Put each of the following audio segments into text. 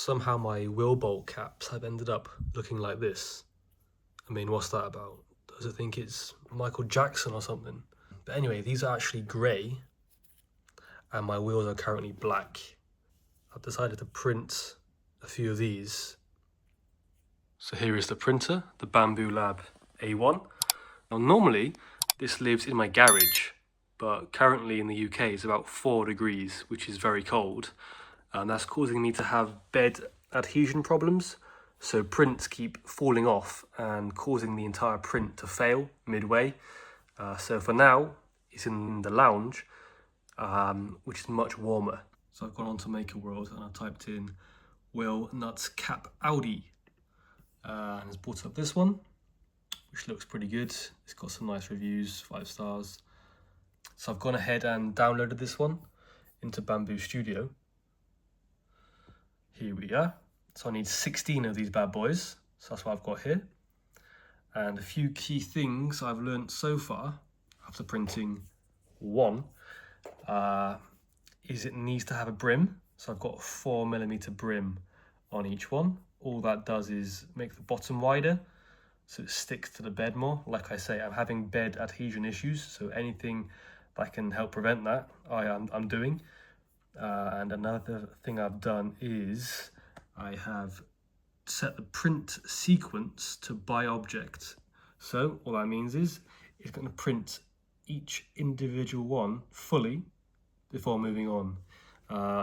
somehow my wheel bolt caps have ended up looking like this. I mean, what's that about? Does it think it's Michael Jackson or something? But anyway, these are actually grey and my wheels are currently black. I've decided to print a few of these. So here is the printer, the Bambu Lab A1. Now normally this lives in my garage, but currently in the UK it's about 4 degrees, which is very cold. And that's causing me to have bed adhesion problems. So prints keep falling off and causing the entire print to fail midway. So for now, it's in the lounge, which is much warmer. So I've gone on to Maker World and I typed in wheel nuts cap Audi. And it's brought up this one, which looks pretty good. It's got some nice reviews, 5 stars. So I've gone ahead and downloaded this one into Bambu Studio. Here we are. So I need 16 of these bad boys. So that's what I've got here. And a few key things I've learned so far after printing one is it needs to have a brim. So I've got a 4mm brim on each one. All that does is make the bottom wider so it sticks to the bed more. Like I say, I'm having bed adhesion issues, so anything that can help prevent that, I'm doing. And another thing I've done is I have set the print sequence to by object. So all that means is it's going to print each individual one fully before moving on.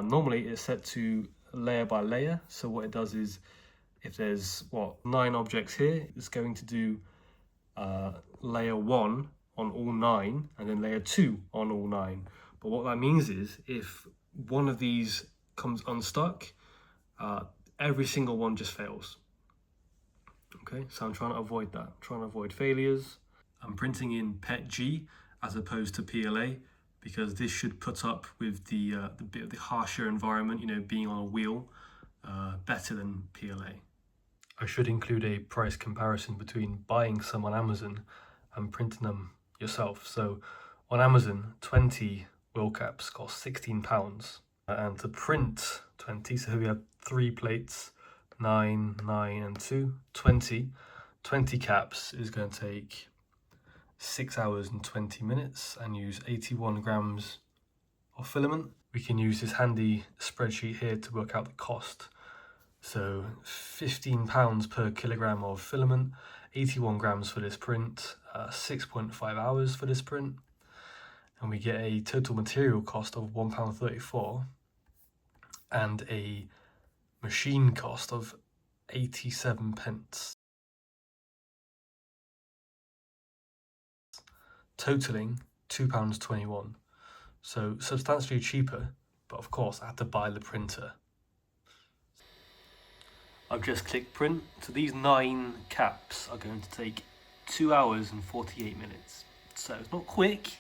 Normally it's set to layer by layer. So what it does is if there's 9 objects here, it's going to do layer 1 on all 9 and then layer 2 on all 9. But what that means is if one of these comes unstuck, every single one just fails. Okay, so I'm trying to avoid that. I'm trying to avoid failures. I'm printing in PETG as opposed to PLA because this should put up with the bit of the harsher environment, you know, being on a wheel, better than PLA. I should include a price comparison between buying some on Amazon and printing them yourself. So on Amazon, 20 wheel caps cost £16. And to print 20, so here we have 3 plates, 9, 9 and 2, 20 caps is going to take 6 hours and 20 minutes and use 81 grams of filament. We can use this handy spreadsheet here to work out the cost. So £15 per kilogram of filament, 81 grams for this print, 6.5 hours for this print. And we get a total material cost of £1.34 and a machine cost of 87p, totaling £2.21. So substantially cheaper, but of course I had to buy the printer. I've just clicked print, so these 9 caps are going to take 2 hours and 48 minutes. So it's not quick,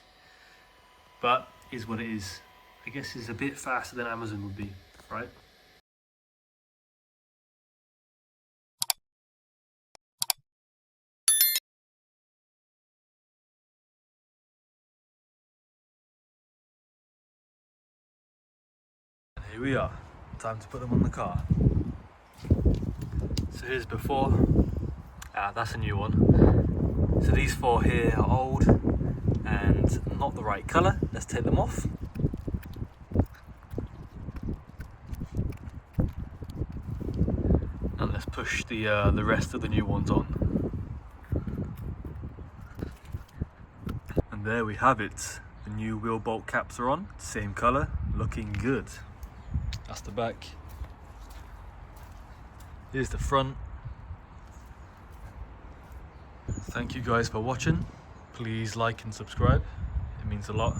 but is what it is. I guess it's a bit faster than Amazon would be, right? And here we are, time to put them on the car. So here's before, that's a new one. So these 4 here are old and not the right colour. Let's take them off. And let's push the rest of the new ones on. And there we have it. The new wheel bolt caps are on, same colour, looking good. That's the back. Here's the front. Thank you guys for watching. Please like and subscribe. It means a lot.